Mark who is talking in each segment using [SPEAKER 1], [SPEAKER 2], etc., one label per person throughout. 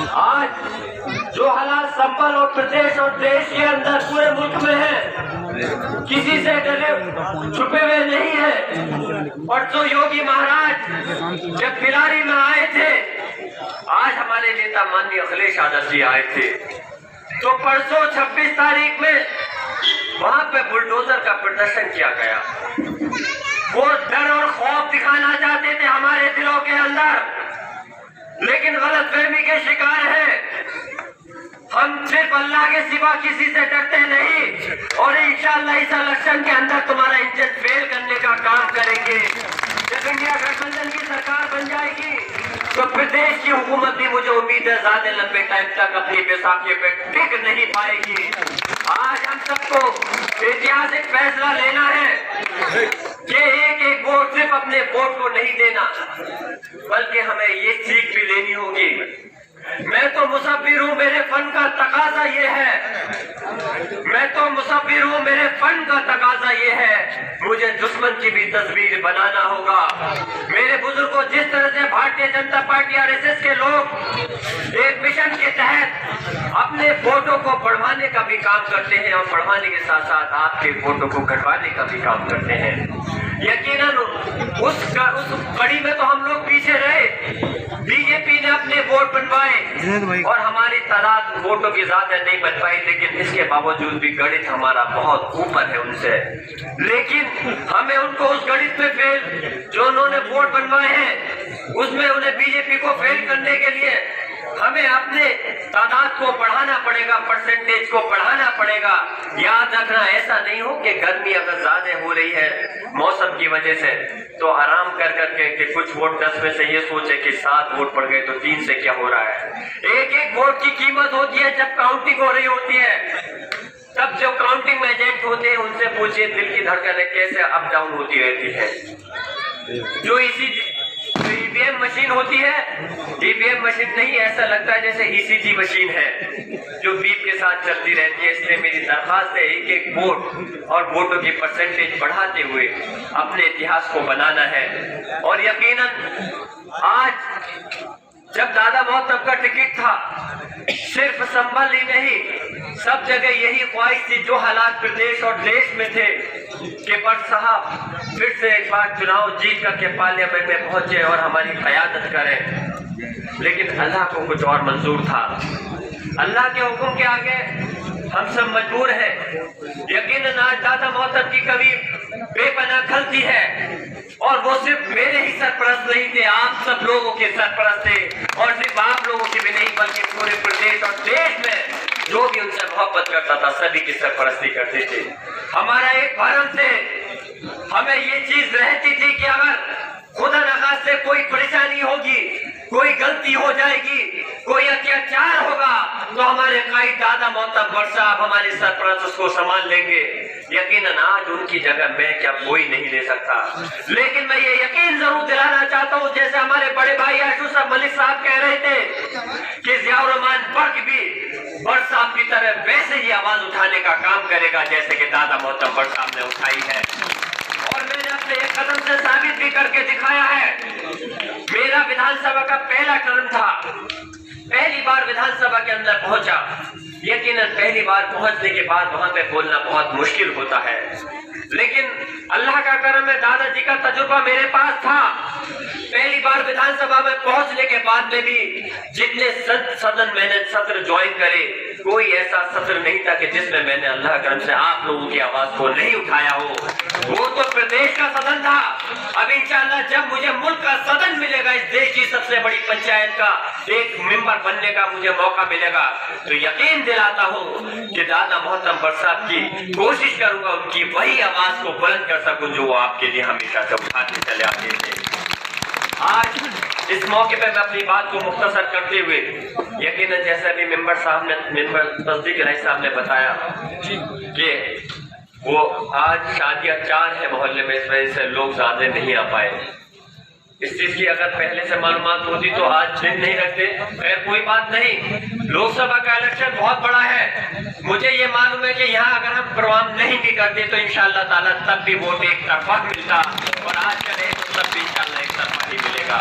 [SPEAKER 1] आज जो हालात संपन्न और प्रदेश और देश के अंदर पूरे मुल्क में है, किसी से डरे छुपे हुए नहीं है। और जो योगी महाराज जब बिलारी में आए थे, आज हमारे नेता माननीय अखिलेश यादव जी आए थे, तो परसों 26 तारीख में वहां पे बुलडोजर का प्रदर्शन किया गया। वो डर और खौफ दिखाना चाहते थे हमारे दिलों के अंदर, लेकिन गलतफहमी के शिकार है। हम सिर्फ अल्लाह के सिवा किसी से डरते नहीं, और इंशाअल्लाह इस इलेक्शन के अंदर तुम्हारा इंजन फेल करने का काम करेंगे। जब इंडिया गठबंधन की सरकार बन जाएगी तो प्रदेश की हुकूमत भी, मुझे उम्मीद है, ज्यादा लंबे टाइम तक अपनी बैसाखी पे टिक नहीं पाएगी। आज हम सबको ऐतिहासिक फैसला लेना है कि एक एक वोट सिर्फ अपने वोट को नहीं देना, बल्कि हमें ये सीख भी लेनी होगी। मैं तो मुसव्विर हूँ, मेरे फन का तकाजा ये है, मैं तो मुसव्विर हूँ, मेरे फन का तकाजा ये है, मुझे दुश्मन की भी तस्वीर बनाना होगा। मेरे बुजुर्गों, जिस तरह से भारतीय जनता पार्टी आरएसएस के लोग एक मिशन के तहत अपने वोटों को बढ़वाने का भी काम करते हैं, और बढ़वाने के साथ साथ आपके वोटों को घटवाने का भी काम करते हैं, यकीनन उस कड़ी में तो हम लोग पीछे रहे। बीजेपी ने अपने वोट बनवाए और हमारी तादाद वोटों की ज्यादा नहीं बन पाई, लेकिन इसके बावजूद भी गणित हमारा बहुत ऊपर है उनसे। लेकिन हमें उनको उस गणित में फेल, जो उन्होंने वोट बनवाए हैं उसमें उन्हें बीजेपी को फेल करने के लिए हमें अपने तादाद को बढ़ाना पड़ेगा, परसेंटेज को बढ़ाना पड़ेगा। याद रखना, ऐसा नहीं हो कि गर्मी अगर ज्यादा हो रही है मौसम की वजह से, तो आराम कर करके कि कुछ वोट 10 में से ये सोचे कि 7 वोट पड़ गए तो 3 से क्या हो रहा है। एक एक वोट की कीमत होती है जब काउंटिंग हो रही होती है। तब जो काउंटिंग एजेंट होते हैं उनसे पूछिए दिल की धड़कनें कैसे अप डाउन होती रहती है। जो ईवीएम मशीन होती है, ईवीएम मशीन नहीं, ऐसा लगता है जैसे ईसीजी मशीन है जो बीप के साथ चलती रहती है। इसलिए मेरी दरखास्त है, एक एक वोट और वोटों की परसेंटेज बढ़ाते हुए अपने इतिहास को बनाना है। और यकीनन आज जब दादा मोहतब का टिकट था, सिर्फ संभल ही नहीं, सब जगह यही ख्वाहिश थी, जो हालात प्रदेश और देश में थे, कि भट्ट साहब फिर से एक बार चुनाव जीत करके पार्लियामेंट में पहुंचे और हमारी क़यादत करें। लेकिन अल्लाह को कुछ और मंजूर था। अल्लाह के हुक्म के आगे हम सब मजबूर हैं। यकीनन आज दादा मोहतब की कभी बेपनाह गलती है, और वो सिर्फ मेरे ही सरपरस्त नहीं थे, आप सब लोगों के सरपरस्त थे, और सिर्फ आप लोगों के भी नहीं बल्कि पूरे प्रदेश और देश में जो भी उनसे मोहब्बत करता था सभी की सरपरस्ती करते थे। हमारा एक भरम थे, हमें ये चीज रहती थी कि अगर खुदा नखास्ते से कोई परेशानी होगी, कोई गलती हो जाएगी, कोई अत्याचार होगा, तो हमारे कायद दादा मोहतब भट्ट साहब हमारे सरपरस्त को संभाल लेंगे। यकीनन आज उनकी जगह मैं क्या कोई नहीं ले सकता, लेकिन मैं ये यकीन जरूर दिलाना चाहता हूँ, जैसे हमारे बड़े भाई आशूफ मलिक साहब कह रहे थे कि जियाउर रहमान बर्क भी भट्ट साहब की तरह वैसे ही आवाज उठाने का काम करेगा जैसे कि दादा मोहतब भट्ट साहब ने उठाई है। और मैंने अपने एक कदम से साबित भी करके दिखाया है। मेरा विधानसभा का पहला टर्म था, पहली बार विधानसभा के अंदर पहुंचा। यकीनन पहली बार पहुंचने के बाद वहां पे बोलना बहुत मुश्किल होता है, लेकिन अल्लाह का करम है, दादाजी का तजुर्बा मेरे पास था। पहली बार विधानसभा में पहुंचने के बाद में भी जितने सदन मैंने सत्र ज्वाइन करे, कोई ऐसा सत्र नहीं था कि जिसमें मैंने अल्लाह करम से आप लोगों की आवाज को नहीं उठाया हो। वो तो प्रदेश का सदन था। अब इंशाअल्लाह जब मुझे मुल्क का सदन मिलेगा, इस देश की सबसे बड़ी पंचायत का एक मेंबर बनने का मुझे मौका मिलेगा, तो यकीन दिलाता हूँ कि दादा मोहतब भट्ट साहब की कोशिश करूंगा उनकी वही आवाज को बुलंद कर सकूं जो वो आपके लिए हमेशा से उठाते चले आते थे। आज इस मौके पे मैं अपनी बात को मुख्तसर करते हुए, यकीनन जैसे अभी मेंबर तस्दीक इलाही साहब ने बताया कि वो आज शादियां 4 है मोहल्ले में, इस वजह से लोग ज्यादा नहीं आ पाए। इस चीज की अगर पहले से मालूमात होती तो आज दिन नहीं रखते। कोई बात नहीं, लोकसभा का इलेक्शन बहुत बड़ा है। मुझे ये मालूम है कि यहाँ अगर हम प्रोग्राम नहीं भी करते तो इंशाअल्लाह ताला तब भी वोट एक तरफा मिलता, और आज चले तो तब भी इंशाअल्लाह एक तरफा ही मिलेगा।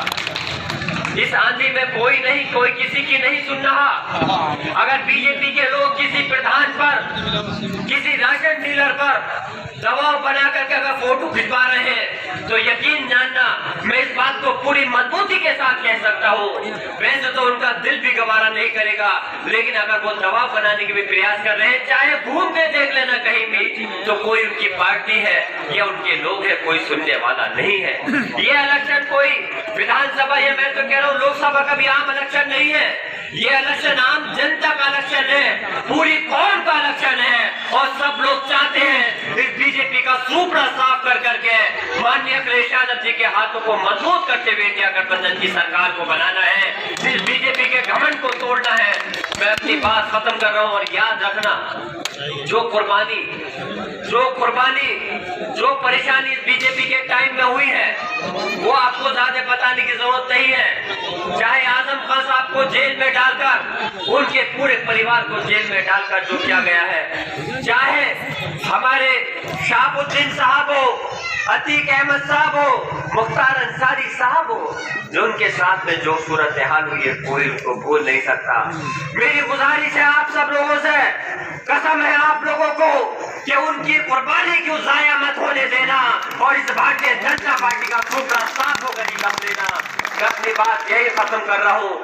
[SPEAKER 1] इस आंधी में कोई किसी की नहीं सुन रहा। अगर बीजेपी के लोग किसी प्रधान पर, किसी राशन डीलर पर दबाव बना करके अगर फोटो खिंचवा रहे हैं तो यकीन जानना, मैं इस बात को पूरी मजबूती के साथ कह सकता हूँ, वैसे तो उनका दिल भी गवारा नहीं करेगा, लेकिन अगर वो दबाव बनाने के भी प्रयास कर रहे हैं, चाहे घूम के देख लेना कहीं भी, तो कोई उनकी पार्टी है या उनके लोग है, कोई सुनने वाला नहीं है। ये इलेक्शन कोई विधानसभा या मैं तो कह रहा हूँ लोकसभा का भी आम इलेक्शन नहीं है, ये इलेक्शन आम जनता का इलेक्शन है, पूरी कौम का इलेक्शन है। और सब लोग चाहते हैं इस बीजेपी का सूपड़ा साफ कर करके माननीय अखिलेश यादव जी के हाथों को मजबूत करते हुए इंडिया गठबंधन की सरकार को बनाना है, इस बीजेपी के घमंड को तोड़ना है। मैं अपनी बात खत्म कर रहा हूँ और याद रखना, जो कुर्बानी, जो परेशानी इस बीजेपी के टाइम में हुई है वो आपको ज्यादा बताने की जरूरत नहीं है। चाहे आजम खान साहब को जेल में डालकर, उनके पूरे परिवार को जेल में डालकर जो किया गया है, चाहे हमारे शाहबुद्दीन साहब हो, अतीक अहमद साहब हो, मुख्तार अंसारी साहब हो, जो उनके साथ में जो सूरत हाल हुई है कोई उसको भूल नहीं सकता। मेरी गुजारिश है आप सब लोगों से, कसम है आप लोगों को कि उनकी कुर्बानी क्यों जाया मत होने देना और इस भारतीय जनता पार्टी का सूपड़ा साफ होकर निकाल देना। मैं अपनी बात यही खत्म कर रहा हूँ।